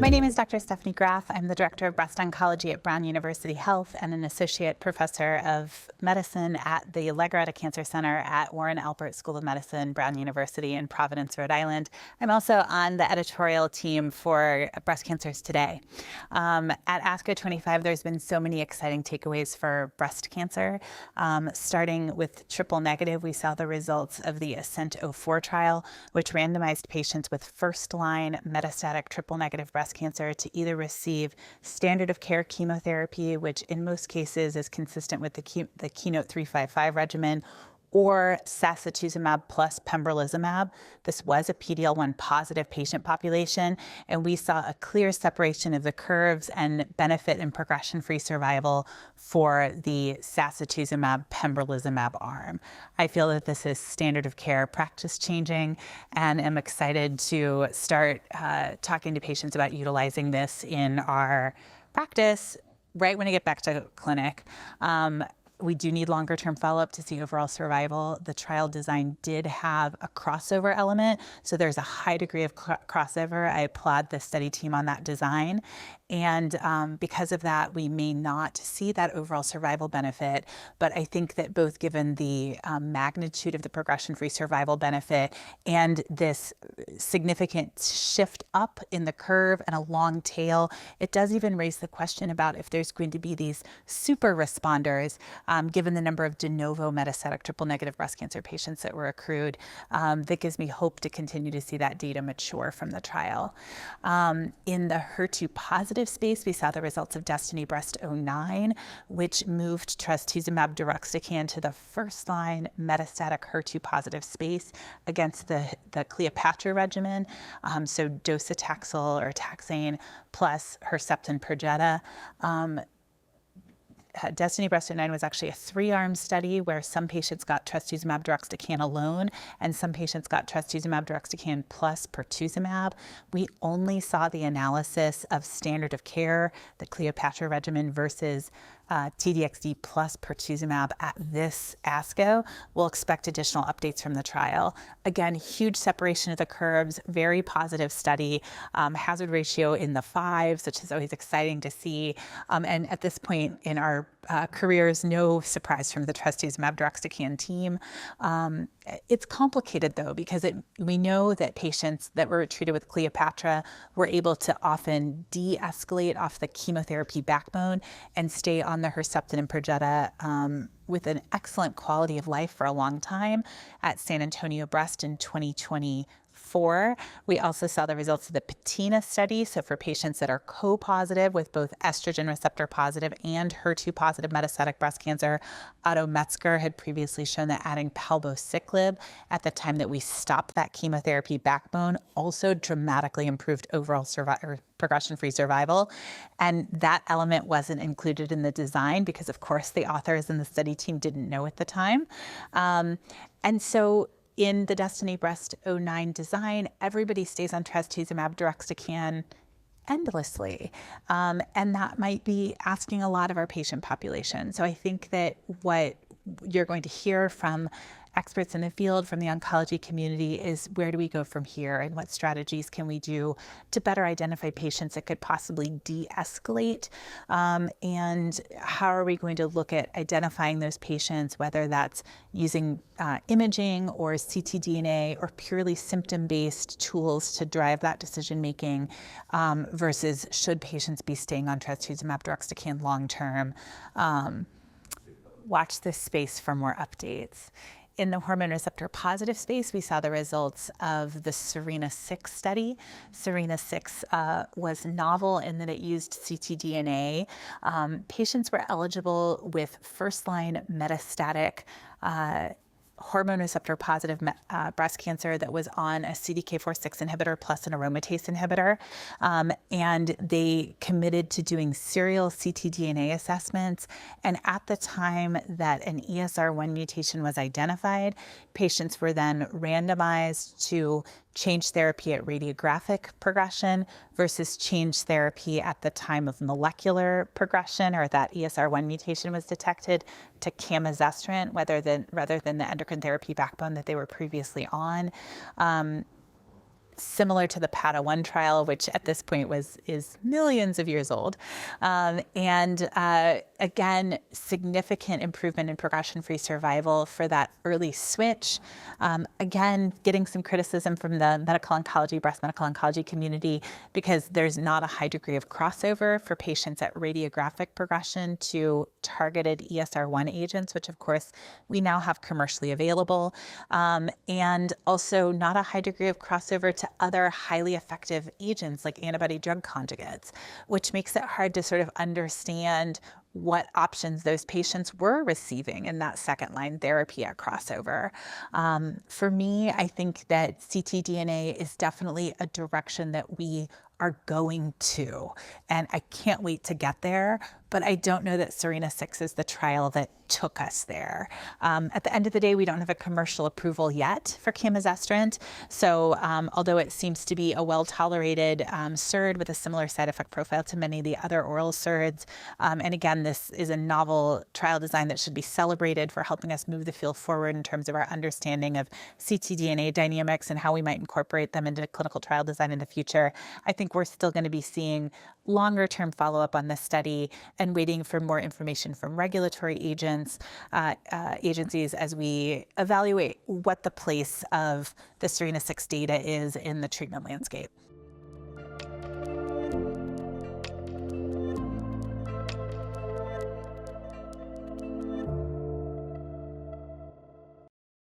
My name is Dr. Stephanie Graff. I'm the Director of Breast Oncology at Brown University Health and an Associate Professor of Medicine at the Legaretta Cancer Center at Warren Alpert School of Medicine, Brown University in Providence, Rhode Island. I'm also on the editorial team for Breast Cancers Today. At ASCO 25, there's been so many exciting takeaways for breast cancer. Starting with triple negative, we saw the results of the ASCENT-04 trial, which randomized patients with first-line metastatic triple negative breast cancer to either receive standard of care chemotherapy, which in most cases is consistent with the KEYNOTE 355 regimen, or sacituzumab plus pembrolizumab. This was a PD-L1 positive patient population, and we saw a clear separation of the curves and benefit in progression-free survival for the sacituzumab pembrolizumab arm. I feel that this is standard of care practice changing, and am excited to start talking to patients about utilizing this in our practice right when I get back to clinic. We do need longer term follow-up to see overall survival. The trial design did have a crossover element, so there's a high degree of crossover. I applaud the study team on that design. And because of that, we may not see that overall survival benefit. But I think that both given the magnitude of the progression-free survival benefit and this significant shift up in the curve and a long tail, it does even raise the question about if there's going to be these super responders, given the number of de novo metastatic triple negative breast cancer patients that were accrued. That gives me hope to continue to see that data mature from the trial. In the HER2 positive space, we saw the results of DESTINY-Breast09, which moved trastuzumab deruxtecan to the first-line metastatic HER2 positive space against the Cleopatra regimen, so docetaxel or taxane plus Herceptin Perjeta. DESTINY-Breast09 was actually a 3-arm study where some patients got trastuzumab deruxtecan alone and some patients got trastuzumab deruxtecan plus pertuzumab. We only saw the analysis of standard of care, the Cleopatra regimen versus T-DXd plus pertuzumab at this ASCO. We'll expect additional updates from the trial. Again, huge separation of the curves, very positive study, hazard ratio in the 5s, which is always exciting to see. And at this point in our careers, no surprise from the trastuzumab deruxtecan team. It's complicated though, because we know that patients that were treated with Cleopatra were able to often de-escalate off the chemotherapy backbone and stay on the Herceptin and Perjeta with an excellent quality of life for a long time at San Antonio Breast in 2024. We also saw the results of the PATINA study. So for patients that are co-positive with both estrogen receptor positive and HER2 positive metastatic breast cancer, Otto Metzger had previously shown that adding palbociclib at the time that we stopped that chemotherapy backbone also dramatically improved overall progression-free survival. And that element wasn't included in the design because, of course, the authors and the study team didn't know at the time. And so in the DESTINY-Breast09 design, everybody stays on trastuzumab deruxtecan endlessly. And that might be asking a lot of our patient population. So I think that what you're going to hear from experts in the field, from the oncology community, is where do we go from here and what strategies can we do to better identify patients that could possibly de-escalate, and how are we going to look at identifying those patients, whether that's using imaging or ctDNA or purely symptom-based tools to drive that decision-making, versus should patients be staying on trastuzumab deruxtecan long-term. Watch this space for more updates. In the hormone receptor positive space, we saw the results of the SERENA-6 study. SERENA-6 was novel in that it used ctDNA. Patients were eligible with first-line metastatic hormone receptor positive breast cancer that was on a CDK4/6 inhibitor plus an aromatase inhibitor. And they committed to doing serial ctDNA assessments. And at the time that an ESR1 mutation was identified, patients were then randomized to change therapy at radiographic progression versus change therapy at the time of molecular progression, or that ESR1 mutation was detected, to camizestrant rather than the endocrine therapy backbone that they were previously on. similar to the PADA-1 trial, which at this point is millions of years old. Again, significant improvement in progression-free survival for that early switch. Again, getting some criticism from the breast medical oncology community because there's not a high degree of crossover for patients at radiographic progression to targeted ESR1 agents, which of course we now have commercially available, and also not a high degree of crossover to other highly effective agents like antibody drug conjugates, which makes it hard to sort of understand what options those patients were receiving in that second line therapy at crossover. For me, I think that ctDNA is definitely a direction that we are going to, and I can't wait to get there, but I don't know that SERENA-6 is the trial that took us there. At the end of the day, we don't have a commercial approval yet for camizestrant, so although it seems to be a well-tolerated SERD with a similar side effect profile to many of the other oral SERDs, and again, this is a novel trial design that should be celebrated for helping us move the field forward in terms of our understanding of ctDNA dynamics and how we might incorporate them into clinical trial design in the future. I think we're still going to be seeing longer term follow-up on this study and waiting for more information from regulatory agencies as we evaluate what the place of the SERENA-6 data is in the treatment landscape.